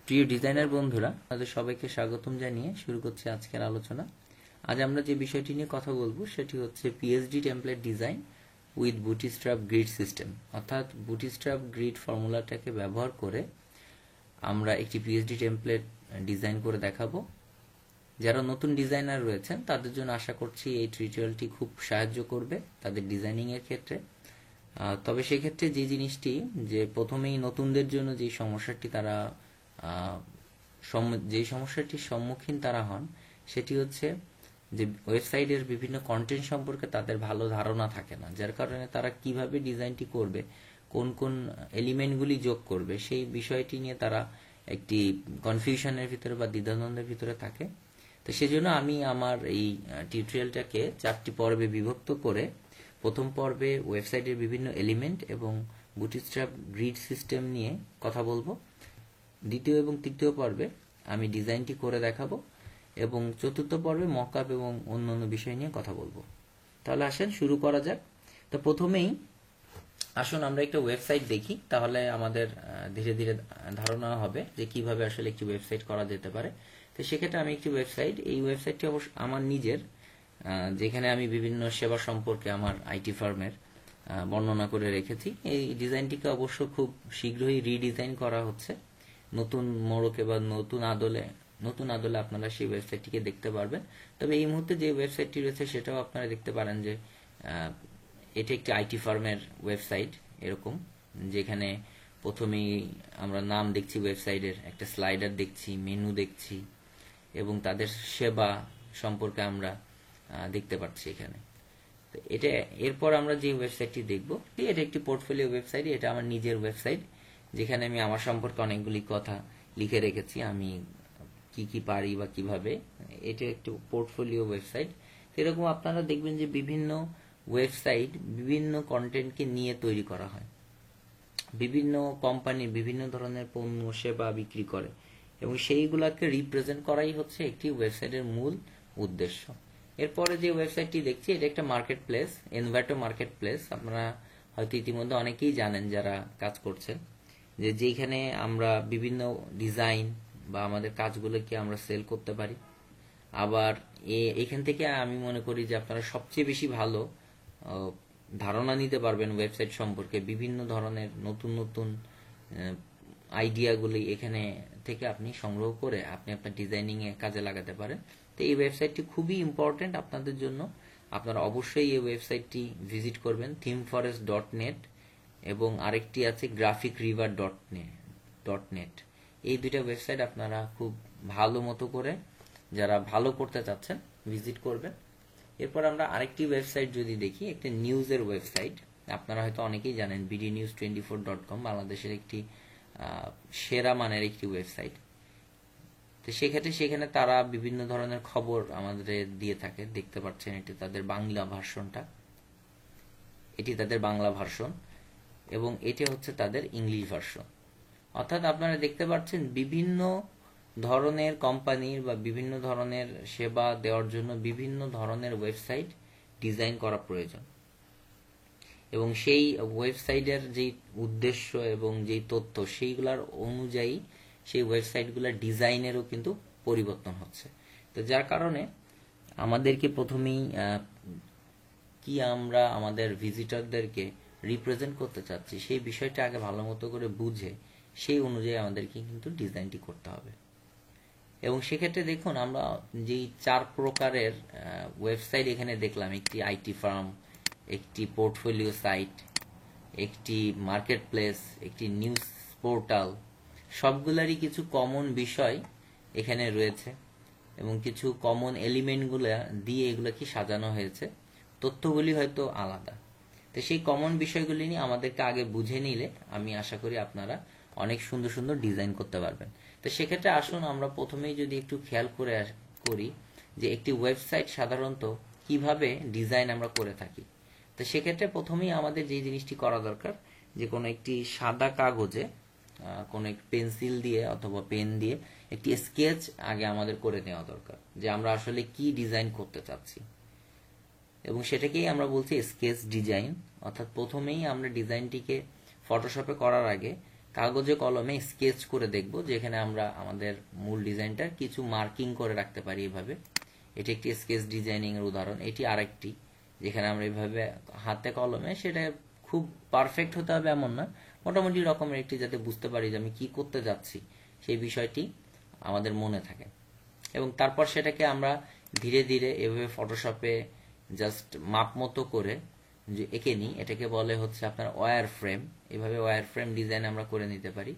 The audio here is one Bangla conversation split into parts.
প্রিয় ডিজাইনার বন্ধুরা, তাদের সবাইকে স্বাগতম জানিয়ে শুরু করছি আজকের আলোচনা। আজ আমরা যে বিষয়টি নিয়ে কথা বলবো সেটি হচ্ছে PSD template design with বুটিস্ট্র্যাপ grid system. অর্থাৎ বুটিস্ট্র্যাপ গ্রিড ফর্মুলাটাকে ব্যবহার করে আমরা একটি পিএসডি টেমপ্লেট ডিজাইন করে দেখাবো। যারা নতুন ডিজাইনার রয়েছেন তাদের জন্য আশা করছি এই টিউটোরিয়ালটি খুব সাহায্য করবে তাদের ডিজাইনিং এর ক্ষেত্রে। তবে সেক্ষেত্রে যে জিনিসটি, যে প্রথমেই নতুনদের জন্য যে সমস্যাটি তারা যেই সমস্যাটির সম্মুখীন তারা হন সেটি হচ্ছে যে ওয়েবসাইটের বিভিন্ন কন্টেন্ট সম্পর্কে তাদের ভালো ধারণা থাকে না, যার কারণে তারা কিভাবে ডিজাইনটি করবে, কোন কোন এলিমেন্টগুলি যোগ করবে সেই বিষয়টি নিয়ে তারা একটি কনফিউশনের ভিতরে বা দ্বিধাদ্বন্দ্বের ভিতরে থাকে। তো সেজন্য আমি আমার এই টিউটোরিয়ালটাকে 4টি পর্বে বিভক্ত করে প্রথম পর্বে ওয়েবসাইটের বিভিন্ন এলিমেন্ট এবং বুটস্ট্র্যাপ গ্রিড সিস্টেম নিয়ে কথা বলবো। দ্বিতীয় এবং তৃতীয় পর্বে আমি ডিজাইনটি করে দেখাবো এবং চতুর্থ পর্বে মকআপ এবং অন্যান্য বিষয় নিয়ে কথা বলবো। তাহলে আসেন শুরু করা যাক। তো প্রথমেই আসুন আমরা একটা ওয়েবসাইট দেখি, তাহলে আমাদের ধীরে ধীরে ধারণা হবে যে কিভাবে আসলে একটি ওয়েবসাইট করা যেতে পারে। তো সেক্ষেত্রে আমি একটি ওয়েবসাইট, এই ওয়েবসাইটটি অবশ্য আমার নিজের, যেখানে আমি বিভিন্ন সেবা সম্পর্কে আমার আইটি ফার্মের বর্ণনা করে রেখেছি। এই ডিজাইনটিকে অবশ্য খুব শীঘ্রই রিডিজাইন করা হচ্ছে নতুন মোড়কে বা নতুন আদলে আপনারা সেই ওয়েবসাইটটিকে দেখতে পারবেন। তবে এই মুহূর্তে যে ওয়েবসাইটটি রয়েছে সেটাও আপনারা দেখতে পারেন যে এটি একটি আইটি ফার্মের ওয়েবসাইট, এরকম যেখানে প্রথমেই আমরা নাম দেখছি ওয়েবসাইটের, একটা স্লাইডার দেখছি, মেনু দেখছি এবং তাদের সেবা সম্পর্কে আমরা দেখতে পাচ্ছি এখানে। তো এটা এরপর আমরা যে ওয়েবসাইটটি দেখব এটা একটি পোর্টফোলিও ওয়েবসাইট। এটা আমার নিজের ওয়েবসাইট, যেখানে আমি আমার সম্পর্কে অনেকগুলি কথা লিখে রেখেছি, আমি কি কি পারি বা কিভাবে। এটা একটি পোর্টফোলিও ওয়েবসাইট। এরকম আপনারা দেখবেন যে বিভিন্ন ওয়েবসাইট বিভিন্ন কন্টেন্টকে নিয়ে তৈরি করা হয়। বিভিন্ন কোম্পানি বিভিন্ন ধরনের পণ্য সেবা বিক্রি করে এবং সেইগুলোকে রিপ্রেজেন্ট করাই হচ্ছে একটি ওয়েবসাইটের মূল উদ্দেশ্য। এরপরে যে ওয়েবসাইটটি দেখছি এটা একটা মার্কেট প্লেস, এনভার্টো মার্কেট প্লেস। আপনারা হয়তো ইতিমধ্যে অনেকেই জানেন যারা কাজ করছেন, যে যেখানে আমরা বিভিন্ন ডিজাইন বা আমাদের কাজগুলোকে আমরা সেল করতে পারি। আবার এখান থেকে আমি মনে করি যে আপনারা সবচেয়ে বেশি ভালো ধারণা নিতে পারবেন ওয়েবসাইট সম্পর্কে। বিভিন্ন ধরনের নতুন নতুন আইডিয়াগুলি এখানে থেকে আপনি সংগ্রহ করে আপনি আপনার ডিজাইনিং এ কাজে লাগাতে পারেন। তো এই ওয়েবসাইটটি খুবই ইম্পর্টেন্ট আপনাদের জন্য। আপনারা অবশ্যই এই ওয়েবসাইটটি ভিজিট করবেন, themeforest.net এবং আরেকটি আছে graphicriver.net। এই দুইটা ওয়েবসাইট আপনারা খুব ভালো মতো করে, যারা ভালো করতে চাচ্ছেন, ভিজিট করবেন। এরপর আমরা আরেকটি ওয়েবসাইট যদি দেখি, একটা নিউজের ওয়েবসাইট। আপনারা হয়তো অনেকেই জানেন bdnews24.com বাংলাদেশের একটি সেরা মানের একটি ওয়েবসাইট। তো সেখানে তারা বিভিন্ন ধরনের খবর আমাদের দিয়ে থাকে, দেখতে পাচ্ছেন এটি তাদের বাংলা ভার্সন এবং এটি হচ্ছে তাদের ইংলিশ ভার্সন। অর্থাৎ আপনারা দেখতে পাচ্ছেন বিভিন্ন ধরনের কোম্পানির বা বিভিন্ন ধরনের সেবা দেওয়ার জন্য বিভিন্ন ধরনের ওয়েবসাইট ডিজাইন করা প্রয়োজন এবং সেই ওয়েবসাইটের যেই উদ্দেশ্য এবং যেই তথ্য সেইগুলোর অনুযায়ী সেই ওয়েবসাইটগুলোর ডিজাইনেরও কিন্তু পরিবর্তন হচ্ছে। তো যার কারণে আমাদেরকে প্রথমেই কি আমরা আমাদের ভিজিটরদেরকে রিপ্রেজেন্ট করতে চাচ্ছি সেই বিষয়টা আগে ভালো মতো করে বুঝে সেই অনুযায়ী আমাদেরকে কিন্তু ডিজাইনটি করতে হবে। এবং সেক্ষেত্রে দেখুন আমরা যেই 4 প্রকারের ওয়েবসাইট এখানে দেখলাম, একটি আইটি ফার্ম, একটি পোর্টফোলিও সাইট, একটি মার্কেট প্লেস, একটি নিউজ পোর্টাল, সবগুলারই কিছু কমন বিষয় এখানে রয়েছে এবং কিছু কমন এলিমেন্টগুলো দিয়ে এগুলো কি সাজানো হয়েছে, তথ্যগুলি হয়তো আলাদা। তো সেই কমন বিষয়গুলি নিয়ে আমাদেরকে আগে বুঝে নিলে আমি আশা করি আপনারা অনেক সুন্দর সুন্দর ডিজাইন করতে পারবেন। তো সেক্ষেত্রে আসুন আমরা প্রথমেই যদি একটু খেয়াল করি যে একটি ওয়েবসাইট সাধারণত কিভাবে ডিজাইন আমরা করে থাকি। তো সেক্ষেত্রে প্রথমেই আমাদের যে জিনিসটি করা দরকার, যে কোনো একটি সাদা কাগজে কোনো একটি পেন্সিল দিয়ে অথবা পেন দিয়ে একটি স্কেচ আগে আমাদের করে নেওয়া দরকার, যে আমরা আসলে কি ডিজাইন করতে চাচ্ছি এবং সেটাকেই আমরা বলছি স্কেচ ডিজাইন। অর্থাৎ প্রথমেই আমরা ডিজাইনটিকে ফটোশপে করার আগে কাগজে কলমে স্কেচ করে দেখব, যেখানে আমরা আমাদের মূল ডিজাইনটার কিছু মার্কিং করে রাখতে পারি এভাবে। এটি একটি স্কেচ ডিজাইনিং এর উদাহরণ। এটি আরেকটি, যেখানে আমরা এভাবে হাতে কলমে, সেটা খুব পারফেক্ট হতে হবে এমন না, মোটামুটি রকমের একটি, যাতে বুঝতে পারি যে আমি কি করতে যাচ্ছি সেই বিষয়টি আমাদের মনে থাকে। এবং তারপর সেটাকে আমরা ধীরে ধীরে এভাবে ফটোশপে জাস্ট মাপ মতো করে যে এঁকে নিই, এটাকে বলে হচ্ছে আপনার ওয়্যার ফ্রেম। এভাবে ওয়্যার ফ্রেম ডিজাইন আমরা করে নিতে পারি।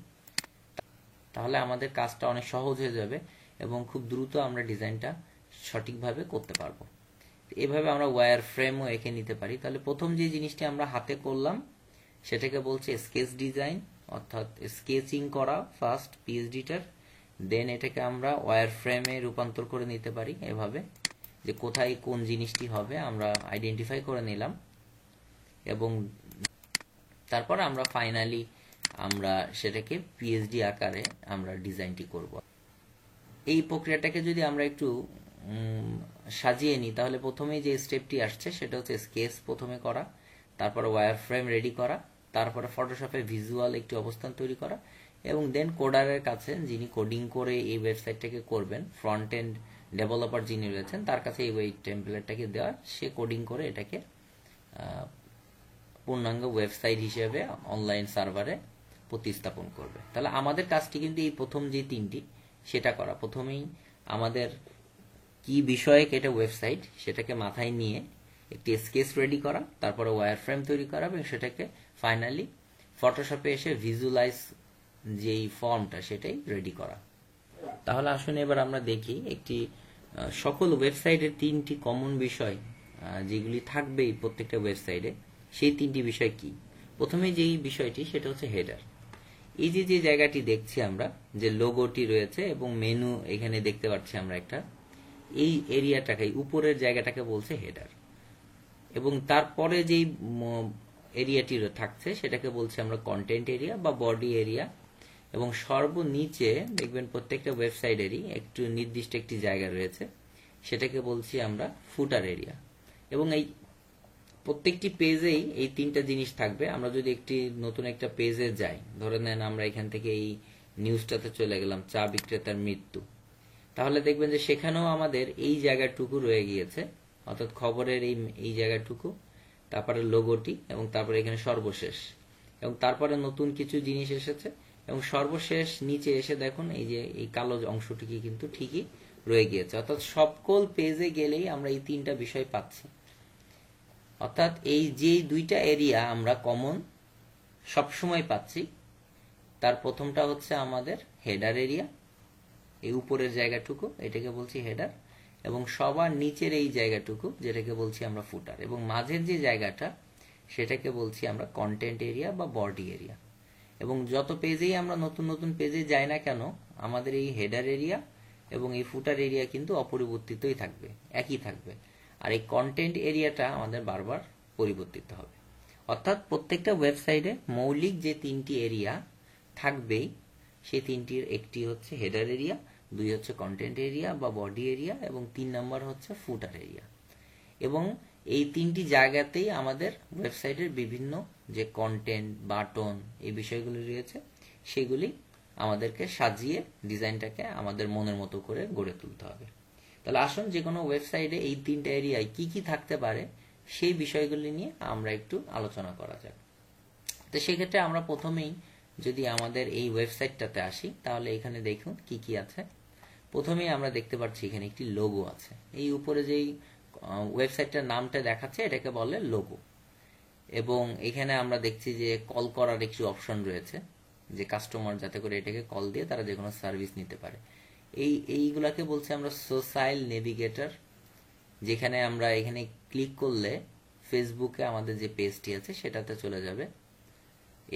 তাহলে আমাদের কাজটা অনেক সহজ হয়ে যাবে এবং খুব দ্রুত আমরা ডিজাইনটা সঠিকভাবে করতে পারবো। এভাবে আমরা ওয়্যার ফ্রেমও এঁকে নিতে পারি। তাহলে প্রথম যে জিনিসটি আমরা হাতে করলাম সেটাকে বলছে স্কেচ ডিজাইন, অর্থাৎ স্কেচিং করা ফার্স্ট পিএইচডিটার। দেন এটাকে আমরা ওয়্যার ফ্রেমে রূপান্তর করে নিতে পারি এভাবে, যে কোথায় কোন জিনিসটি হবে আমরা আইডেন্টিফাই করে নিলাম, এবং তারপর আমরা ফাইনালি আমরা সেটাকে পিএইচডি আকারে আমরা ডিজাইনটি করব। এই প্রক্রিয়াটাকে যদি আমরা একটু সাজিয়ে নিই, তাহলে প্রথমেই যে স্টেপটি আসছে সেটা হচ্ছে স্কেচ প্রথমে করা, তারপরে ওয়্যার ফ্রেম রেডি করা, তারপরে ফটোশপে ভিজুয়াল একটি অবস্থান তৈরি করা, এবং দেন কোডারের কাছে, যিনি কোডিং করে এই ওয়েবসাইটটাকে করবেন, ফ্রন্ট এন্ড ডেভেলপার যিনি রয়েছেন, তার কাছে এই ওয়েব টেমপ্লেটটাকে দেওয়া, সে কোডিং করে এটাকে পূর্ণাঙ্গ ওয়েবসাইট হিসেবে অনলাইন সার্ভারে প্রতিস্থাপন করবে। তাহলে আমাদের কাজটি কিন্তু এই প্রথম যে তিনটি সেটা করা। প্রথমেই আমাদের কি বিষয়ে এটা ওয়েবসাইট সেটাকে মাথায় নিয়ে একটি স্কেচ রেডি করা, তারপরে ওয়্যার ফ্রেম তৈরি করা, এবং সেটাকে ফাইনালি ফটোশপে এসে ভিজুয়ালাইজ যেই ফর্মটা সেটাই রেডি করা। তাহলে আসুন এবার আমরা দেখি একটি সকল ওয়েবসাইটের তিনটি কমন বিষয় যেগুলি থাকবে এই প্রত্যেকটা ওয়েবসাইটে, সেই তিনটি বিষয় কি। প্রথমে যেই বিষয়টি সেটা হচ্ছে হেডার। এই যে যে জায়গাটি দেখছি আমরা, যে লোগোটি রয়েছে এবং মেনু এখানে দেখতে পাচ্ছি আমরা একটা, এই এরিয়াটাকে, উপরের জায়গাটাকে বলছে হেডার, এবং তারপরে যেই এরিয়াটি থাকছে সেটাকে বলছি আমরা কন্টেন্ট এরিয়া বা বডি এরিয়া, এবং সর্বনিচে দেখবেন প্রত্যেকটা ওয়েবসাইটেরই একটু নির্দিষ্ট একটি জায়গা রয়েছে, সেটাকে বলছি আমরা ফুটার এরিয়া। এবং এই প্রত্যেকটি পেজেই এই তিনটা জিনিস থাকবে। আমরা যদি একটি নতুন একটা পেজে যাই, ধরে নেন আমরা এখান থেকে এই নিউজটাতে চলে গেলাম, চা বিক্রেতার মৃত্যু, তাহলে দেখবেন যে সেখানেও আমাদের এই জায়গাটুকু রয়ে গিয়েছে, অর্থাৎ খবরের এই জায়গাটুকু, তারপরে লোগোটি, এবং তারপরে এখানে সর্বশেষ, এবং তারপরে নতুন কিছু জিনিস এসেছে, এবং সর্বশেষ নিচে এসে দেখুন এই যে এই কালো অংশটি কিন্তু ঠিকই রয়ে গিয়েছে। অর্থাৎ সকল পেজে গেলেই আমরা এই তিনটা বিষয় পাচ্ছি। অর্থাৎ এই যে দুইটা এরিয়া আমরা কমন সবসময় পাচ্ছি, তার প্রথমটা হচ্ছে আমাদের হেডার এরিয়া, এই উপরের জায়গাটুকু এটাকে বলছি হেডার, এবং সবার নিচের এই জায়গাটুকু যেটাকে বলছি আমরা ফুটার, এবং মাঝের যে জায়গাটা সেটাকে বলছি আমরা কন্টেন্ট এরিয়া বা বডি এরিয়া। এবং যত পেজেই আমরা নতুন নতুন পেজে যাই না কেন, আমাদের এই হেডার এরিয়া এবং এই ফুটার এরিয়া কিন্তু অপরিবর্তিতই থাকবে, একই থাকবে। আর এই কন্টেন্ট এরিয়াটা আমাদের বারবার পরিবর্তিত হবে। অর্থাৎ প্রত্যেকটা ওয়েবসাইটে মৌলিক যে তিনটি এরিয়া থাকবেই, সেই তিনটির একটি হচ্ছে হেডার এরিয়া, দুই হচ্ছে কন্টেন্ট এরিয়া বা বডি এরিয়া, এবং 3 নম্বর হচ্ছে ফুটার এরিয়া। এবং এই তিনটি জায়গাতেই আমাদের ওয়েবসাইটের বিভিন্ন যে কন্টেন্ট, বাটন, এই বিষয়গুলি রয়েছে, সেগুলি আমাদেরকে সাজিয়ে ডিজাইনটাকে আমাদের মনের মতো করে গড়ে তুলতে হবে। তাহলে আসুন যে কোনো ওয়েবসাইটে এই তিনটা এরিয়ায় কি কি থাকতে পারে সেই বিষয়গুলি নিয়ে আমরা একটু আলোচনা করা যাক। তো সেক্ষেত্রে আমরা প্রথমেই যদি আমাদের এই ওয়েবসাইটটাতে আসি, তাহলে এখানে দেখুন কি কি আছে। প্রথমেই আমরা দেখতে পাচ্ছি এখানে একটি লোগো আছে। এই উপরে যেই ওয়েবসাইটটার নামটা দেখাচ্ছে এটাকে বলে লোগো, এবং এখানে আমরা দেখছি যে কল করার একটি অপশন রয়েছে, যে কাস্টমার যাতে করে এটাকে কল দিয়ে তারা যে কোনো সার্ভিস নিতে পারে। এইগুলাকে বলছি আমরা সোশ্যাল নেভিগেটর, যেখানে আমরা এখানে ক্লিক করলে ফেসবুকে আমাদের যে পেজটি আছে সেটাতে চলে যাবে,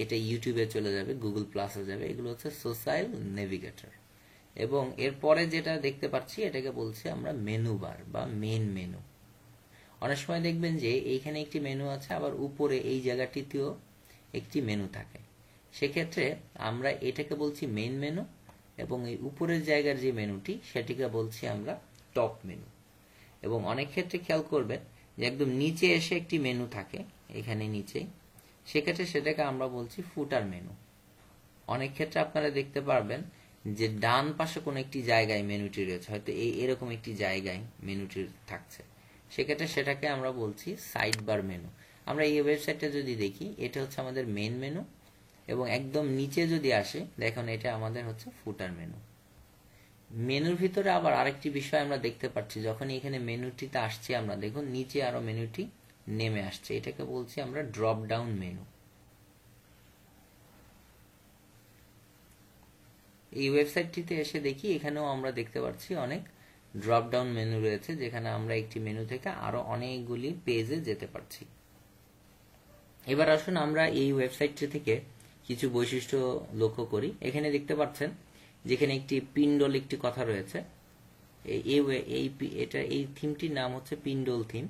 এটা ইউটিউবে চলে যাবে, গুগল প্লাসে যাবে। এগুলো হচ্ছে সোশ্যাল নেভিগেটর। এবং এরপরে যেটা দেখতে পাচ্ছি এটাকে বলছি আমরা মেনু বার বা মেন মেনু। অনেক সময় দেখবেন যে এইখানে একটি মেনু আছে, আবার উপরে এই জায়গাটিতেও একটি মেনু থাকে। সেক্ষেত্রে আমরা এটাকে বলছি মেন মেনু, এবং এই উপরের জায়গার যে মেনুটি সেটিকে বলছি আমরা টপ মেনু। এবং অনেক ক্ষেত্রে খেয়াল করবেন যে একদম নিচে এসে একটি মেনু থাকে এখানে নিচে, সেক্ষেত্রে সেটাকে আমরা বলছি ফুটার মেনু। অনেক ক্ষেত্রে আপনারা দেখতে পারবেন যে ডান পাশে কোনো একটি জায়গায় মেনুটি রয়েছে, হয়তো এরকম একটি জায়গায় মেনুটি থাকছে, সেক্ষেত্রে সেটাকে আমরা বলছি সাইড বার মেনু। আমরা এই ওয়েবসাইটটা যদি দেখি, এটা হচ্ছে আমাদের মেন মেনু, এবং একদম নিচে যদি আসে দেখুন এটা আমাদের হচ্ছে ফুটার মেনু। মেনুর ভিতরে আবার আরেকটি বিষয় আমরা দেখতে পাচ্ছি, যখন এখানে মেনুটিতে আসছি আমরা, দেখুন নিচে আরো মেনুটি নেমে আসছে, এটাকে বলছি আমরা ড্রপ ডাউন মেনু। এই ওয়েবসাইটটিতে এসে দেখি এখানেও আমরা দেখতে পাচ্ছি অনেক ড্রপ ডাউন মেনু রয়েছে, যেখানে আমরা একটি মেনু থেকে আরো অনেকগুলি পেজে যেতে পারছি। এবার আসুন আমরা এই ওয়েবসাইটটি থেকে কিছু বৈশিষ্ট্য লক্ষ্য করি। এখানে দেখতে পাচ্ছেন যেখানে একটি পিন্ডল একটি কথা রয়েছে, এই থিমটির নাম হচ্ছে পিন্ডল থিম।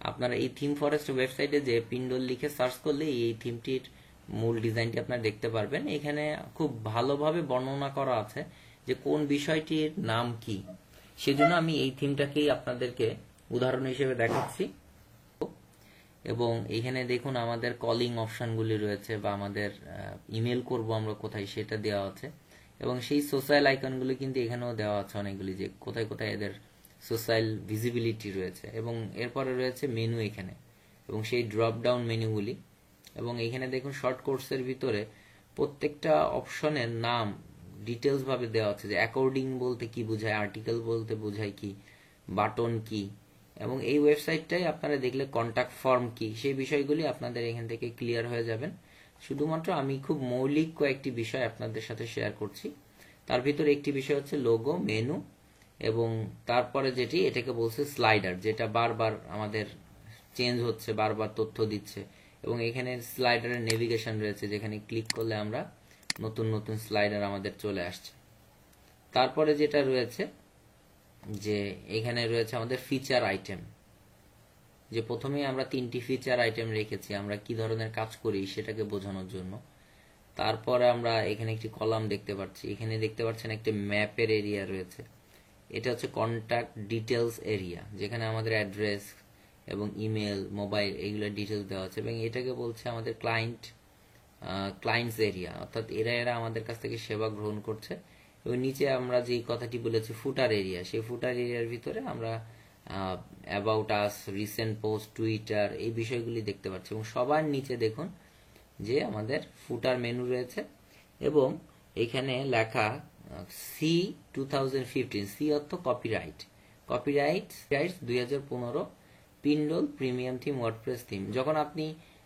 আপনারা এই থিম ফরেস্ট ওয়েবসাইটে যে পিন্ডল লিখে সার্চ করলে এই থিমটির মূল ডিজাইনটি আপনারা দেখতে পারবেন। এখানে খুব ভালোভাবে বর্ণনা করা আছে যে কোন বিষয়টির নাম কি, সেজন্য আমি এই থিমটাকেই আপনাদেরকে উদাহরণ হিসেবে দেখাচ্ছি। এবং এখানে দেখুন আমাদের কলিং অপশনগুলি রয়েছে, বা আমাদের ইমেল করব আমরা কোথায় সেটা দেওয়া আছে, এবং সেই সোশ্যাল আইকনগুলি কিন্তু এখানেও দেওয়া আছে অনেকগুলি, যে কোথায় কোথায় এদের সোশ্যাল ভিজিবিলিটি রয়েছে। এবং এরপরে রয়েছে মেনু এখানে, এবং সেই ড্রপ ডাউন মেনুগুলি। এবং এখানে দেখুন শর্ট কোর্সের ভিতরে প্রত্যেকটা অপশনের নাম ডিটেলস ভাবে দেওয়া আছে, যে অ্যাকর্ডিং বলতে কি বোঝায়, আর্টিকেল বলতে বোঝায় কি, বাটন কি, এবং এই ওয়েবসাইটটাই আপনারা দেখলে কন্টাক্ট ফর্ম কি, সেই বিষয়গুলি আপনাদের এখান থেকে ক্লিয়ার হয়ে যাবেন। শুধুমাত্র আমি খুব মৌলিক কয়েকটি বিষয় আপনাদের সাথে শেয়ার করছি। তার ভিতরে একটি বিষয় হচ্ছে লোগো, মেনু, এবং তারপরে যেটি এটাকে বলছে স্লাইডার, যেটা বারবার আমাদের চেঞ্জ হচ্ছে, বারবার তথ্য দিচ্ছে। এবং এখানে স্লাইডারের নেভিগেশন রয়েছে, যেখানে ক্লিক করলে আমরা নতুন নতুন স্লাইডার আমাদের চলে আসছে। তারপরে যেটা রয়েছে যে এখানে রয়েছে আমাদের ফিচার আইটেম, যে প্রথমেই আমরা 3টি ফিচার আইটেম রেখেছি আমরা কি ধরনের কাজ করি সেটাকে বোঝানোর জন্য। তারপরে আমরা এখানে একটি কলাম দেখতে পাচ্ছি, এখানে দেখতে পাচ্ছেন একটি ম্যাপের এরিয়া রয়েছে, এটা হচ্ছে কন্ট্যাক্ট ডিটেলস এরিয়া, যেখানে আমাদের অ্যাড্রেস এবং ইমেল, মোবাইল এগুলো ডিটেলস দেওয়া আছে। এবং এটাকে বলছে আমাদের ক্লায়েন্টস এরিয়া, অর্থাৎ এরা আমাদের কাছ থেকে সেবা গ্রহণ করছে। এবং নিচে আমরা যেই কথাটি বলেছি ফুটার এরিয়া, সেই ফুটার এরিয়ার ভিতরে আমরা about us, recent post, Twitter এই বিষয়গুলি দেখতে পাচ্ছি। এবং সবার নিচে দেখুন যে আমাদের ফুটার মেনু রয়েছে, এবং এখানে লেখা সি 2015, সি অর্থ কপিরাইট 2015 পিন্ডল প্রিমিয়াম থিম ওয়ার্ডপ্রেস থিম। যখন আপনি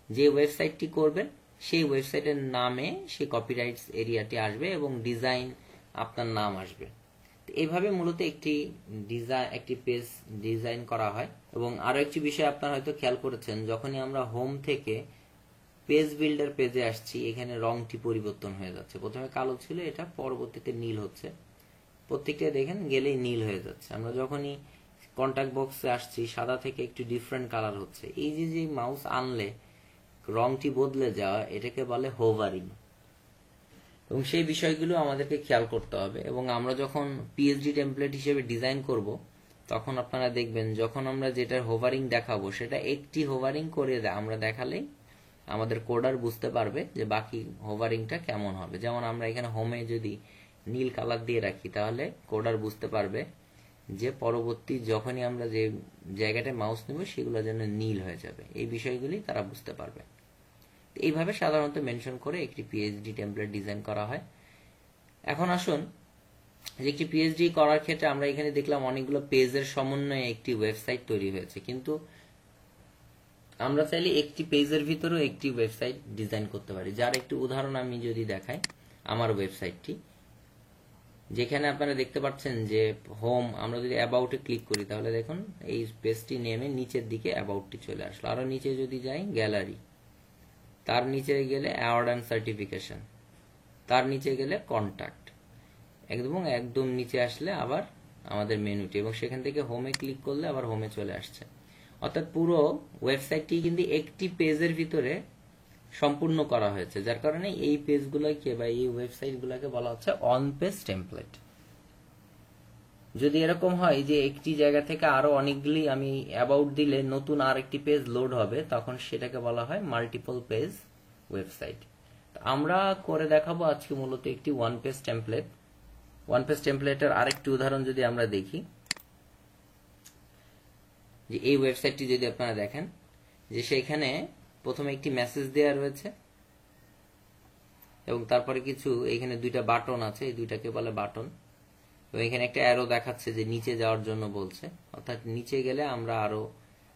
যে ওয়েবসাইটটি করবেন সেই ওয়েবসাইটের নামে সেই কপিরাইটস এরিয়াটি আসবে, এবং ডিজাইন আপনার নাম আসবে। এইভাবে মূলত একটি পেজ ডিজাইন করা হয়। এবং আরো একটি বিষয় আপনারা হয়তো খেয়াল করেছেন, যখনই আমরা হোম থেকে পেজ বিল্ডার পেজে আসছি, এখানে রংটি পরিবর্তন হয়ে যাচ্ছে। প্রথমে কালো ছিল, এটা পরবর্তীতে নীল হচ্ছে, প্রত্যেকটা দেখেন গেলেই নীল হয়ে যাচ্ছে। আমরা যখনই কন্টাক্ট বক্সে আসছি সাদা থেকে একটু ডিফারেন্ট কালার হচ্ছে। এই যে মাউস আনলে রংটি বদলে যাওয়া, এটাকে বলে হোভারিং। এবং সেই বিষয়গুলো আমাদেরকে খেয়াল করতে হবে। এবং আমরা যখন পিএইচডি টেমপ্লেট হিসেবে ডিজাইন করব, তখন আপনারা দেখবেন যখন আমরা যেটার হোভারিং দেখাবো, সেটা একটি হোভারিং করে আমরা দেখালেই আমাদের কোডার বুঝতে পারবে যে বাকি হোভারিংটা কেমন হবে। যেমন আমরা এখানে হোমে যদি নীল কালার দিয়ে রাখি, তাহলে কোডার বুঝতে পারবে যে পরবর্তী যখনই আমরা যে জায়গাটায় মাউস নেব সেগুলো যেন নীল হয়ে যাবে। এই বিষয়গুলি তারা বুঝতে পারবে। এইভাবে সাধারণত মেনশন করে একটি পিএইচডি টেমপ্লেট ডিজাইন করা হয়। এখন আসুন যে একটি পিএইচডি করার ক্ষেত্রে আমরা এখানে দেখলাম অনেকগুলো পেজের সমন্বয়ে একটি ওয়েবসাইট তৈরি হয়েছে, কিন্তু আমরা চাইলে একটি পেজের ভিতরেও একটি ওয়েবসাইট ডিজাইন করতে পারি। যার একটি উদাহরণ আমি যদি দেখাই, আমার ওয়েবসাইটটি, যেখানে আপনারা দেখতে পাচ্ছেন যে হোম, আমরা যদি অ্যাবাউটে ক্লিক করি তাহলে দেখুন এই পেজটি নেমে নিচের দিকে অ্যাবাউটটি চলে আসলো। আরো নিচে যদি যাই, গ্যালারি, তার নিচে গেলে অ্যাওয়ার্ড অ্যান্ড সার্টিফিকেশন, তার নিচে গেলে কন্ট্যাক্ট, একদম নিচে আসলে আবার আমাদের মেনুটি, এবং সেখান থেকে হোমে ক্লিক করলে আবার হোমে চলে আসছে। অর্থাৎ পুরো ওয়েবসাইটটি কিন্তু একটি পেজের ভিতরে সম্পূর্ণ করা হয়েছে, যার কারণে এই পেজগুলোকে বা এই ওয়েবসাইটগুলোকে বলা হচ্ছে অন পেজ টেমপ্লেট। যদি এরকম হয় যে একটি জায়গা থেকে আরো অনেকগুলি আমি অ্যাবাউট দিলে নতুন আর একটি পেজ লোড হবে, তখন সেটাকে বলা হয় মাল্টিপল পেজ ওয়েবসাইট। আমরা করে দেখাবো আজকে মূলত একটি one page template. One page টেমপ্লেটের আরেকটি উদাহরণ যদি আমরা দেখি, যে এই ওয়েবসাইটটি যদি আপনারা দেখেন, যে সেখানে প্রথমে একটি মেসেজ দেওয়া রয়েছে এবং তারপরে কিছু এখানে দুইটা বাটন আছে, এই দুইটাকে বলে বাটন, এবং এখানে একটা অ্যারো দেখাচ্ছে যে নিচে যাওয়ার জন্য বলছে, অর্থাৎ নিচে গেলে আমরা আরো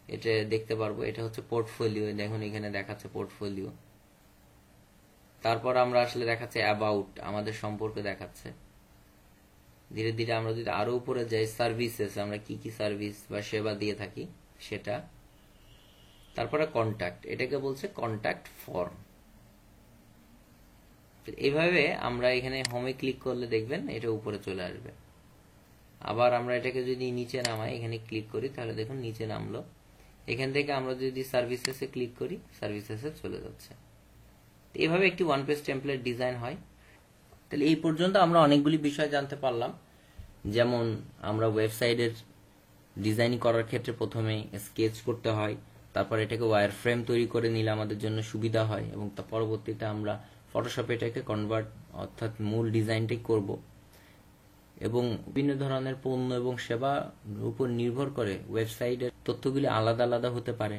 এটা দেখতে পারবো। এটা হচ্ছে পোর্টফোলিও, দেখুন এখানে দেখাচ্ছে পোর্টফোলিও। তারপর আমরা আসলে দেখাচ্ছে অ্যাবাউট, আমাদের সম্পর্কে দেখাচ্ছে। ধীরে ধীরে আমরা যদি আরো উপরে যাই, সার্ভিসেস, আমরা কি কি সার্ভিস বা সেবা দিয়ে থাকি সেটা। তারপরে কন্ট্যাক্ট, এটাকে বলছে কন্ট্যাক্ট ফর্ম। এইভাবে আমরা এখানে হোমে ক্লিক করলে দেখবেন এটা উপরে চলে আসবে। আবার আমরা এটাকে যদি নিচে নামাই, এখানে ক্লিক করি, তাহলে দেখুন নিচে নামলো। এখান থেকে আমরা যদি সার্ভিসেসে ক্লিক করি, সার্ভিসেসে চলে যাচ্ছে। এইভাবে একটি ওয়ান পেজ টেমপ্লেট ডিজাইন হয়। তাহলে এই পর্যন্ত আমরা অনেকগুলি বিষয় জানতে পারলাম। যেমন আমরা ওয়েবসাইটের ডিজাইন করার ক্ষেত্রে প্রথমে স্কেচ করতে হয়, তারপর এটাকে ওয়্যার ফ্রেম তৈরি করে নিলে আমাদের জন্য সুবিধা হয়, এবং তার পরবর্তীতে আমরা ফটোশপে এটাকে কনভার্ট, অর্থাৎ মূল ডিজাইনটাই করব। এবং বিভিন্ন ধরনের পণ্য এবং সেবার উপর নির্ভর করে ওয়েবসাইটের তথ্যগুলি আলাদা আলাদা হতে পারে,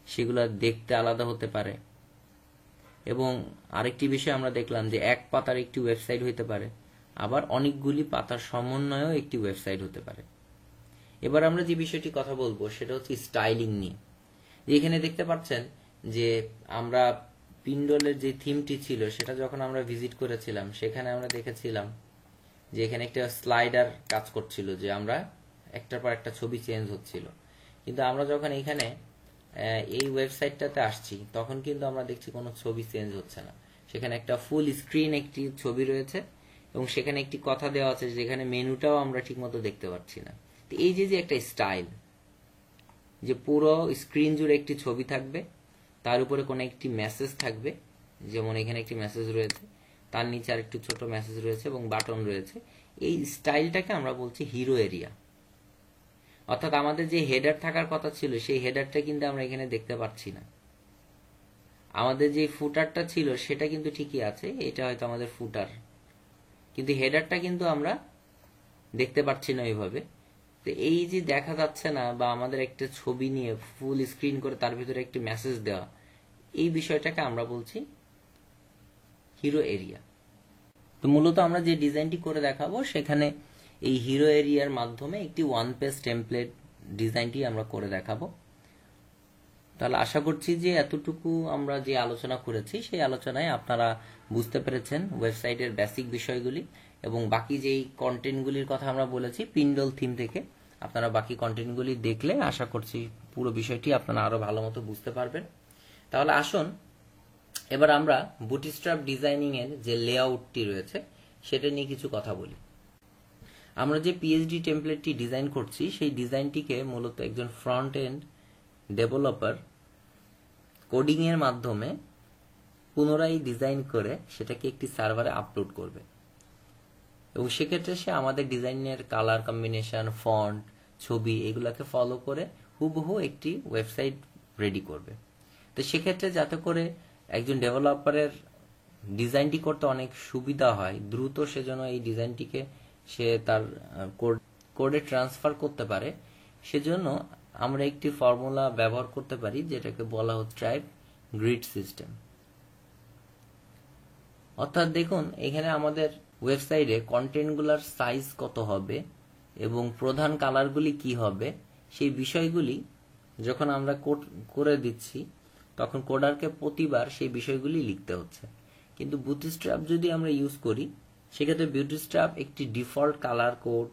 সেগুলো দেখতে আলাদা হতে পারে। এবং আরেকটি বিষয় আমরা দেখলাম যে এক পাতার একটি ওয়েবসাইট হতে পারে, আবার অনেকগুলি পাতার সমন্বয়েও একটি ওয়েবসাইট হতে পারে। এবার আমরা যে বিষয়টি কথা বলবো সেটা হচ্ছে স্টাইলিং নিয়ে। এখানে দেখতে পাচ্ছেন যে আমরা পিন্ডলের যে থিমটি ছিল সেটা যখন আমরা ভিজিট করেছিলাম, সেখানে আমরা দেখেছিলাম যে এখানে একটা স্লাইডার কাজ করছিল, যে আমরা একটার পর একটা ছবি চেঞ্জ হচ্ছিল। কিন্তু আমরা যখন এখানে এই ওয়েবসাইটটাতে আসছি, তখন কিন্তু আমরা দেখছি কোনো ছবি চেঞ্জ হচ্ছে না। সেখানে একটা ফুল স্ক্রিন একটি ছবি রয়েছে, এবং সেখানে একটি কথা দেওয়া আছে, যেখানে মেনুটাও আমরা ঠিকমতো দেখতে পাচ্ছি না। তো এই যে একটা স্টাইল, যে পুরো স্ক্রিন জুড়ে একটি ছবি থাকবে, তার উপরে কোনো একটি মেসেজ থাকবে, যেমন এখানে একটি মেসেজ রয়েছে, তার নিচে আর একটু ছোট মেসেজ রয়েছে এবং বাটন রয়েছে। এই স্টাইলটাকে আমরা বলছি হিরো এরিয়া। অর্থাৎ আমাদের যে হেডার থাকার কথা ছিল, সেই হেডারটা কিন্তু আমরা এখানে দেখতে পাচ্ছি না। আমাদের যে ফুটারটা ছিল সেটা কিন্তু ঠিকই আছে, এটা হয়তো আমাদের ফুটার, কিন্তু হেডারটা কিন্তু আমরা দেখতে পাচ্ছি না এইভাবে। তো এই যে দেখা যাচ্ছে না, বা আমাদের একটা ছবি নিয়ে ফুল স্ক্রিন করে তার ভিতরে একটি মেসেজ দেওয়া, এই বিষয়টাকে আমরা বলছি হিরো এরিয়া। তো মূলত আমরা যে ডিজাইনটি করে দেখাবো, সেখানে এই হিরো এরিয়ার মাধ্যমে একটি ওয়ান পেজ টেমপ্লেট ডিজাইনটি আমরা করে দেখাবো। তাহলে আশা করছি যে এতটুকু আমরা যে আলোচনা করেছি, সেই আলোচনায় আপনারা বুঝতে পেরেছেন ওয়েবসাইটের বেসিক বিষয়গুলি, এবং বাকি যেই কন্টেন্টগুলির কথা আমরা বলেছি পিন্ডল থিম থেকে, আপনারা বাকি কন্টেন্টগুলি দেখলে আশা করছি পুরো বিষয়টি আপনারা আরো ভালো মতো বুঝতে পারবেন। তাহলে আসুন এবার আমরা বুটস্ট্র্যাপ ডিজাইনিং এর যে লেআউটটি রয়েছে সেটা নিয়ে কিছু কথা বলি। আমরা যে পিএইচডি টেমপ্লেটটি ডিজাইন করছি, সেই ডিজাইনটিকে মূলত একজন ফ্রন্ট এন্ড ডেভেলপার কোডিং এর মাধ্যমে পুনরায় ডিজাইন করে সেটাকে একটি সার্ভারে আপলোড করবে, এবং সেক্ষেত্রে সে আমাদের ডিজাইনের কালার কম্বিনেশন, ফন্ট, ছবি এগুলাকে ফলো করে হুবহু একটি ওয়েবসাইট রেডি করবে। তো সেক্ষেত্রে যাতে করে একজন ডেভেলপারের ডিজাইনটি করতে অনেক সুবিধা হয়, দ্রুত সেজন্য এই ডিজাইনটিকে সে তার কোডে ট্রান্সফার করতে পারে, সেজন্য আমরা একটি ফর্মুলা ব্যবহার করতে পারি, যেটাকে বলা হচ্ছে ট্রাইব গ্রিড সিস্টেম। অর্থাৎ দেখুন এখানে আমাদের ওয়েবসাইটে কন্টেন্টগুলোর সাইজ কত হবে এবং প্রধান কালারগুলি কি হবে, সেই বিষয়গুলি যখন আমরা কোড করে দিচ্ছি, তখন কোডারকে প্রতিবার সেই বিষয়গুলি লিখতে হচ্ছে। কিন্তু বুটস্ট্র্যাপ যদি আমরা ইউজ করি, সেক্ষেত্রে বুটস্ট্র্যাপ একটি default colour code,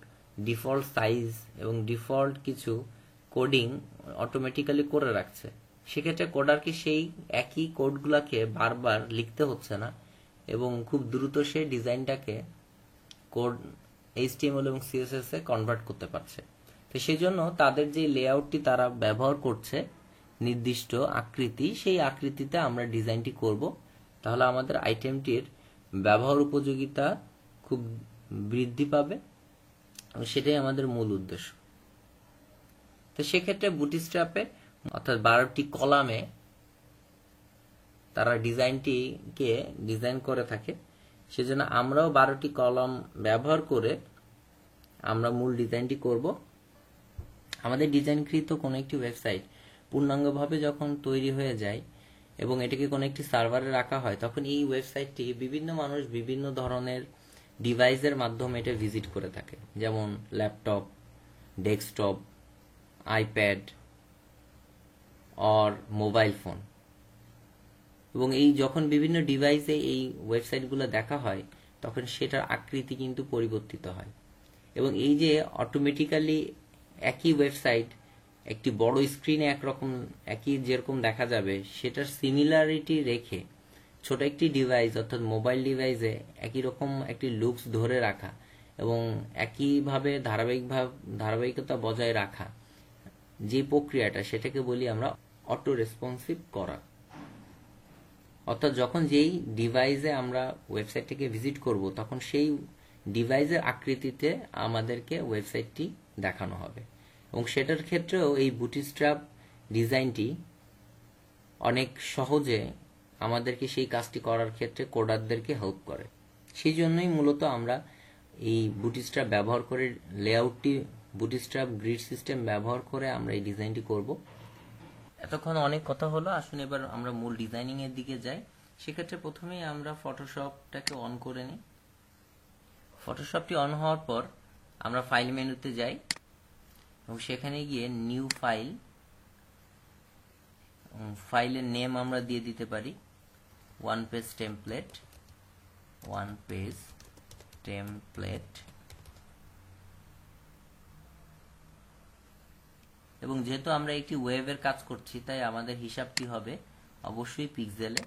default size এবং ডিফল্ট কিছু কোডিং অটোমেটিক্যালি করে রাখছে। সেক্ষেত্রে কোডারকে সেই একই কোডগুলাকে বারবার লিখতে হচ্ছে না, এবং খুব দ্রুত সে ডিজাইনটাকে কোড HTML এবং CSS এ কনভার্ট করতে পারছে। তো সেই জন্য তাদের যে লেআউটটি তারা ব্যবহার করছে, নির্দিষ্ট আকৃতি, সেই আকৃতিতে আমরা ডিজাইনটি করব। তাহলে আমাদের আইটেমটির ব্যবহার উপযোগিতা খুব বৃদ্ধি পাবে, এবং সেটাই আমাদের মূল উদ্দেশ্য। তো সেক্ষেত্রে বুটস্ট্র্যাপে অর্থাৎ 12টি কলামে তারা ডিজাইনটিকে ডিজাইন করে থাকে। সেজন্য আমরাও 12টি কলাম ব্যবহার করে আমরা মূল ডিজাইনটি করব। আমাদের ডিজাইনকৃত কোনো একটি ওয়েবসাইট পূর্ণাঙ্গভাবে যখন তৈরি হয়ে যায় এবং এটাকে কোনো একটি সার্ভারে রাখা হয়, তখন এই ওয়েবসাইটটি বিভিন্ন মানুষ বিভিন্ন ধরনের ডিভাইসের মাধ্যমে এটা ভিজিট করে থাকে, যেমন laptop, desktop, iPad or mobile phone. এবং এই যখন বিভিন্ন ডিভাইসে এই ওয়েবসাইটগুলো দেখা হয়, তখন সেটার আকৃতি কিন্তু পরিবর্তিত হয়। এবং এই যে অটোমেটিক্যালি একই ওয়েবসাইট একটি বড় স্ক্রিনে একরকম একই যেরকম দেখা যাবে, সেটার সিমিলারিটি রেখে ছোট একটি ডিভাইস অর্থাৎ মোবাইল ডিভাইসে একই রকম একটি লুকস ধরে রাখা এবং একইভাবে ধারাবাহিকতা বজায় রাখা, যে প্রক্রিয়াটা, সেটাকে বলি আমরা অটো রেসপন্সিভ করা। অর্থাৎ যখন যেই ডিভাইসে আমরা ওয়েবসাইটটিকে ভিজিট করব, তখন সেই ডিভাইসের আকৃতিতে আমাদেরকে ওয়েবসাইটটি দেখানো হবে। এবং সেটার ক্ষেত্রেও এই বুটস্ট্র্যাপ ডিজাইনটি অনেক সহজে আমাদেরকে সেই কাজটি করার ক্ষেত্রে কোডারদেরকে হেল্প করে। সেই জন্যই মূলত আমরা এই বুটস্ট্র্যাপ ব্যবহার করে লেআউটটি বুটস্ট্র্যাপ গ্রিড সিস্টেম ব্যবহার করে আমরা এই ডিজাইনটি করব। এতক্ষণ অনেক কথা হলো, আসুন এবার আমরা মূল ডিজাইনিং এর দিকে যাই। সেক্ষেত্রে প্রথমেই আমরা ফটোশপটাকে অন করে নিই। ফটোশপটি অন হওয়ার পর আমরা ফাইল মেনুতে যাই এবং সেখানে গিয়ে নিউ ফাইল, ফাইলের নেম আমরা দিয়ে দিতে পারি ওয়ান পেজ টেমপ্লেট। এবং যেহেতু আমরা একটি ওয়েবের কাজ করছি, তাই আমাদের হিসাবটি হবে অবশ্যই পিক্সেলে।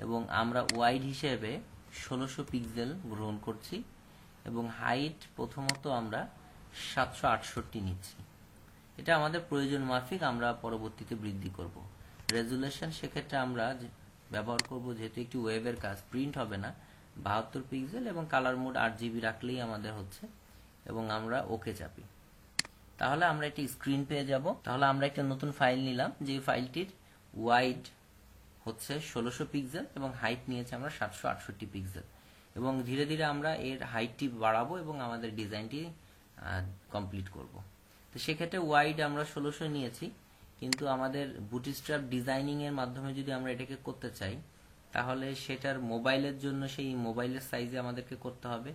এবং আমরা ওয়াইড হিসেবে 1600 পিক্সেল গ্রহণ করছি এবং হাইট প্রথমত আমরা 768 নিচ্ছি। এটা আমাদের প্রয়োজন মাফিক, আমরা পরবর্তীতে বৃদ্ধি করব। রেজুলেশন সেক্ষেত্রে আমরা ব্যবহার করব, যেহেতু একটি ওয়েবের কাজ, প্রিন্ট হবে না, 72 পিক্সেল এবং কালার মোড 8GB রাখলেই আমাদের হচ্ছে। এবং আমরা ওকে চাপি, তাহলে আমরা একটি স্ক্রিন পেয়ে যাব। তাহলে আমরা একটা নতুন ফাইল নিলাম, যে ফাইলটির ওয়াইড হচ্ছে 1600 পিক্সেল এবং হাইট নিয়েছে আমরা 768 পিক্সেল। এবং ধীরে ধীরে আমরা এর হাইটটি বাড়াবো এবং আমাদের ডিজাইনটি কমপ্লিট করব। তো সেক্ষেত্রে ওয়াইড আমরা 1600 নিয়েছি, কিন্তু আমাদের বুটস্ট্র্যাপ ডিজাইনিং এর মাধ্যমে যদি আমরা এটাকে করতে চাই, তাহলে সেটার মোবাইলের জন্য সেই মোবাইলের সাইজে আমাদেরকে করতে হবে।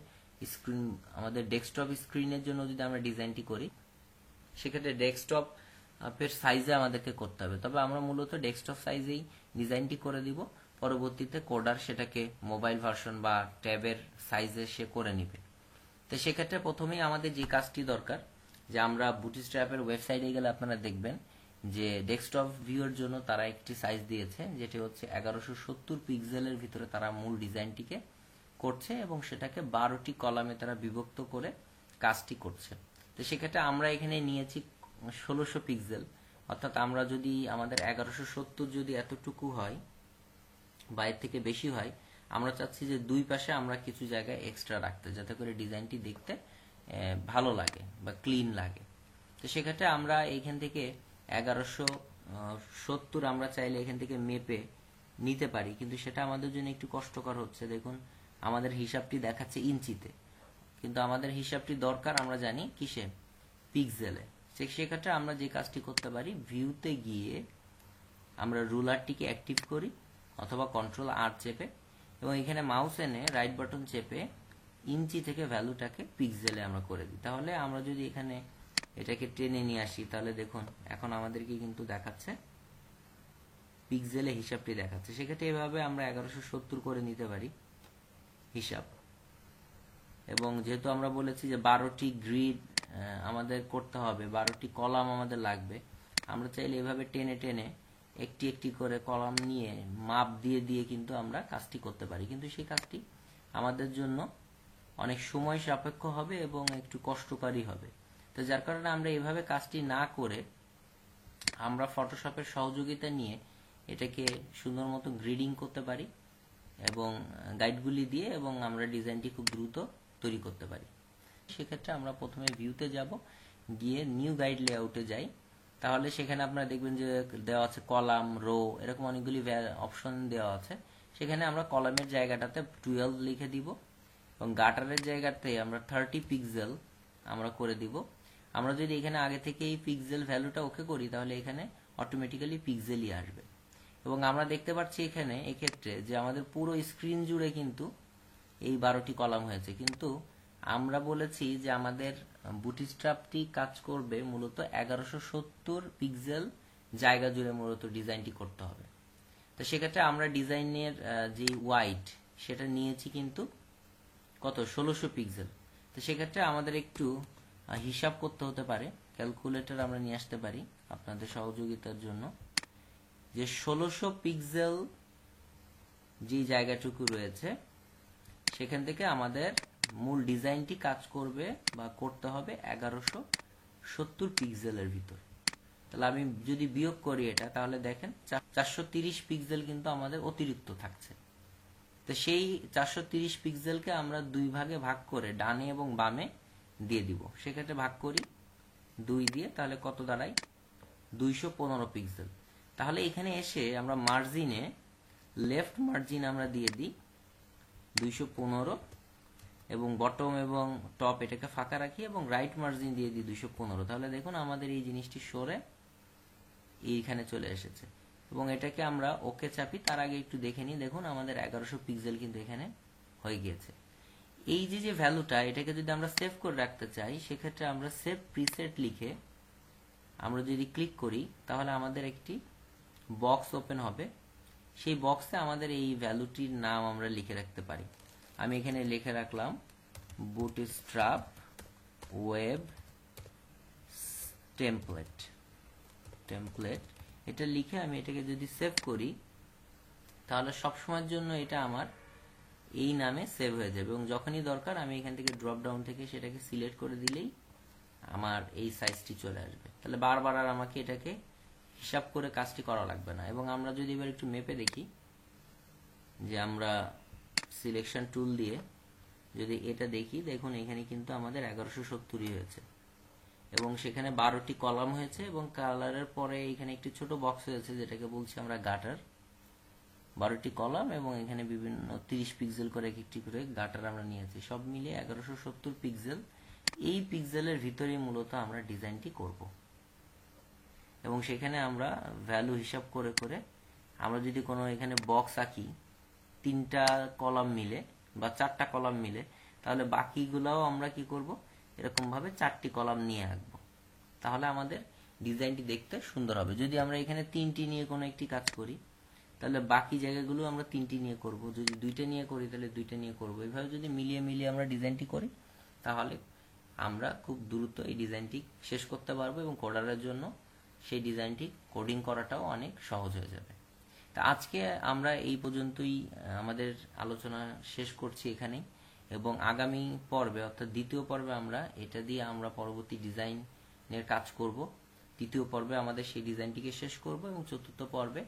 স্ক্রিন, আমাদের ডেস্কটপ স্ক্রিনের জন্য যদি আমরা ডিজাইনটি করি, সেক্ষেত্রে ডেস্কটপ এর সাইজে আমাদেরকে করতে হবে। তবে আমরা মূলত ডেস্কটপ সাইজেই ডিজাইনটি করে দিব, পরবর্তীতে কোডার সেটাকে মোবাইল ভার্সন বা ট্যাবের সাইজে সে করে নিবে। তো সেক্ষেত্রে প্রথমেই আমাদের যে কাজটি দরকার, যে আমরা বুটস্ট্র্যাপের ওয়েবসাইটে গেলে আপনারা দেখবেন যে ডেস্কটপ ভিউয়ের জন্য তারা একটি সাইজ দিয়েছে, যেটি হচ্ছে 1170 পিক্সেলের ভিতরে তারা মূল ডিজাইনটিকে করছে এবং সেটাকে 12টি কলামে তারা বিভক্ত করে কাজটি করছে। তো সেক্ষেত্রে আমরা এখানে নিয়েছি 1600 পিক্সেল, অর্থাৎ আমরা যদি আমাদের 1170 যদি এতটুকু হয় বা এর থেকে বেশি হয়, আমরা চাচ্ছি যে দুই পাশে আমরা কিছু জায়গায় এক্সট্রা রাখতে, যাতে করে ডিজাইনটি দেখতে ভালো লাগে বা ক্লিন লাগে। তো সেক্ষেত্রে আমরা এইখান থেকে 1170 আমরা চাইলে এখান থেকে মেপে নিতে পারি, কিন্তু সেটা আমাদের জন্য একটু কষ্টকর হচ্ছে। দেখুন আমাদের হিসাবটি দেখাচ্ছে ইঞ্চিতে, কিন্তু আমাদের হিসাবটি দরকার আমরা জানি কিসে, পিক্সেলে। সেক্ষেত্রে আমরা যে কাজটি করতে পারি, ভিউতে গিয়ে আমরা রুলারটিকে অ্যাক্টিভ করি অথবা কন্ট্রোল-R চেপে এবং এখানে মাউস এনে রাইট বাটন চেপে ইঞ্চি থেকে ভ্যালুটাকে পিক্সেলে আমরা করে দিই। তাহলে আমরা যদি এখানে এটাকে টেনে নিয়ে আসি, তাহলে দেখুন এখন আমাদেরকে কিন্তু দেখাচ্ছে পিক্সেলে, হিসাবটি দেখাচ্ছে। সেক্ষেত্রে এভাবে আমরা 1170 করে নিতে পারি হিসাব। এবং যেহেতু আমরা বলেছি যে 12টি গ্রিড আমাদের করতে হবে, 12টি কলাম আমাদের লাগবে, আমরা চাইলে এভাবে টেনে টেনে একটি একটি করে কলাম নিয়ে মাপ দিয়ে দিয়ে কিন্তু আমরা কাজটি করতে পারি, কিন্তু সেই কাজটি আমাদের জন্য অনেক সময় সাপেক্ষ হবে এবং একটু কষ্টকারী হবে। তো যার কারণে আমরা এভাবে কাজটি না করে আমরা ফটোশপের সহযোগিতা নিয়ে এটাকে সুন্দর মতো গ্রিডিং করতে পারি এবং গাইডগুলি দিয়ে, এবং আমরা ডিজাইনটি খুব দ্রুত তৈরি করতে পারি। সেক্ষেত্রে আমরা প্রথমে ভিউতে যাব, গিয়ে নিউ গাইড লেআউটে যাই তাহলে সেখানে আপনারা দেখবেন যে দেওয়া আছে কলাম, রো, এরকম অনেকগুলি অপশন দেওয়া আছে। সেখানে আমরা কলামের জায়গাটাতে 12 লিখে দিব এবং গাটারের জায়গাতে আমরা 30 পিক্সেল আমরা করে দিব। আমরা যদি এখানে আগে থেকে এই পিক্সেল ভ্যালুটা ওকে করি তাহলে এখানে অটোমেটিক্যালি পিক্সেলই আসবে। এবং আমরা দেখতে পাচ্ছি এখানে এক্ষেত্রে যে আমাদের পুরো স্ক্রিন জুড়ে কিন্তু এই 12টি কলাম হয়েছে, কিন্তু আমরা বলেছি যে আমাদের বুটস্ট্র্যাপটি কাজ করবে মূলত 1170 পিক্সেল জায়গা জুড়ে মূলত ডিজাইনটি করতে হবে। তো সেক্ষেত্রে আমরা ডিজাইনের যে ওয়াইড সেটা নিয়েছি কিন্তু কত 1600 পিক্সেল। তো সেক্ষেত্রে আমাদের একটু হিসাব করতে হতে পারে, ক্যালকুলেটর আমরা নিয়ে আসতে পারি আপনাদের সহযোগিতার জন্য, যে 1600 পিক্সেল যে জায়গাটুকু রয়েছে সেখান থেকে আমাদের মূল ডিজাইনটি কাজ করবে বা করতে হবে 1170 পিক্সেলের ভিতর। তাহলে আমি যদি বিয়োগ করি এটা, তাহলে দেখেন 430 পিক্সেল কিন্তু আমাদের অতিরিক্ত থাকছে। তো সেই 430 পিক্সেলকে আমরা দুই ভাগে ভাগ করে ডানে এবং বামে দিয়ে দিব। সেক্ষেত্রে ভাগ করি 2 দিয়ে, তাহলে কত দাঁড়ায় 215 পিক্সেল। তাহলে এখানে এসে আমরা মার্জিনে লেফট মার্জিন আমরা দিয়ে দিই 215 এবং বটম এবং টপ এটাকে ফাঁকা রাখি এবং রাইট মার্জিন দিয়ে দিই 215। তাহলে দেখুন আমাদের এই জিনিসটি সরে এইখানে চলে এসেছে এবং এটাকে আমরা ওকে চাপি। তার আগে একটু দেখে নিই, দেখুন আমাদের 1100 পিক্সেল কিন্তু এখানে হয়ে গিয়েছে। এই যে ভ্যালুটা, এটাকে যদি আমরা সেভ করে রাখতে চাই সেক্ষেত্রে আমরা সেভ প্রিসেট লিখে আমরা যদি ক্লিক করি তাহলে আমাদের একটি বক্স ওপেন হবে। সেই বক্সে আমাদের এই ভ্যালুটির নাম আমরা লিখে রাখতে পারি। আমি এখানে লিখে রাখলাম বুটস্ট্র্যাপ ওয়েব টেমপ্লেট। এটা লিখে আমি এটাকে যদি সেভ করি তাহলে সবসময়ের জন্য এটা আমার এই নামে সেভ হয়ে যাবে এবং যখনই দরকার আমি এখান থেকে ড্রপ ডাউন থেকে সেটাকে সিলেক্ট করে দিলেই আমার এই সাইজটি চলে আসবে। তাহলে বারবার আর আমাকে এটাকে হিসাব করে কাজটি করা লাগবে না। এবং আমরা যদি এবার একটু মেপে দেখি, যে আমরা সিলেকশন টুল দিয়ে যদি এটা দেখি, দেখুন এখানে কিন্তু আমাদের 1170 হয়েছে এবং সেখানে 12টি কলাম হয়েছে এবং কালারের পরে এখানে একটি ছোট বক্স হয়েছে যেটাকে বলছি আমরা গাটার। 12টি কলাম এবং এখানে বিভিন্ন 30 পিক্সেল করে একটি করে গাটার আমরা নিয়েছি, সব মিলিয়ে 1170 পিক্সেল। এই পিক্সেলের ভিতরে মূলত আমরা ডিজাইনটি করব এবং সেখানে আমরা ভ্যালু হিসাব করে করে আমরা যদি কোনো এখানে বক্স আঁকি 3টা কলাম মিলে বা 4টা কলাম মিলে, তাহলে বাকিগুলাও আমরা কি করব, এরকম ভাবে 4টি কলাম নিয়ে আঁকবো। তাহলে আমাদের ডিজাইনটি দেখতে সুন্দর হবে। যদি আমরা এখানে 3টি নিয়ে কোনো একটি কাজ করি তাহলে বাকি জায়গাগুলো আমরা 3টি নিয়ে করব, যদি 2টা নিয়ে করি তাহলে 2টা নিয়ে করব। এইভাবে যদি মিলিয়ে মিলিয়ে আমরা ডিজাইনটি করি তাহলে আমরা খুব দ্রুত এই ডিজাইনটি শেষ করতে পারবো এবং কোডারের জন্য সেই ডিজাইনটি কোডিং করাটাও অনেক সহজ হয়ে যাবে। তা আজকে আমরা এই পর্যন্তই আমাদের আলোচনা শেষ করছি এখানেই, এবং আগামী পর্বে অর্থাৎ দ্বিতীয় পর্বে আমরা এটা দিয়ে আমরা পরবর্তী ডিজাইনের কাজ করব। তৃতীয় পর্বে আমাদের সেই ডিজাইনটিকে শেষ করব এবং চতুর্থ পর্বে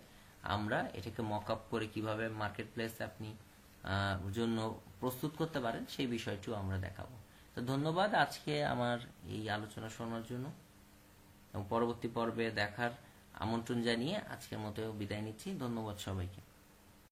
আমরা এটাকে মক আপ করে কিভাবে মার্কেট প্লেস আপনি জন্য প্রস্তুত করতে পারেন সেই বিষয়টিও আমরা দেখাবো। তো ধন্যবাদ আজকে আমার এই আলোচনা শোনার জন্য এবং পরবর্তী পর্বে দেখার আমন্ত্রণ জানিয়ে আজকের মতো বিদায় নিচ্ছি। ধন্যবাদ সবাইকে।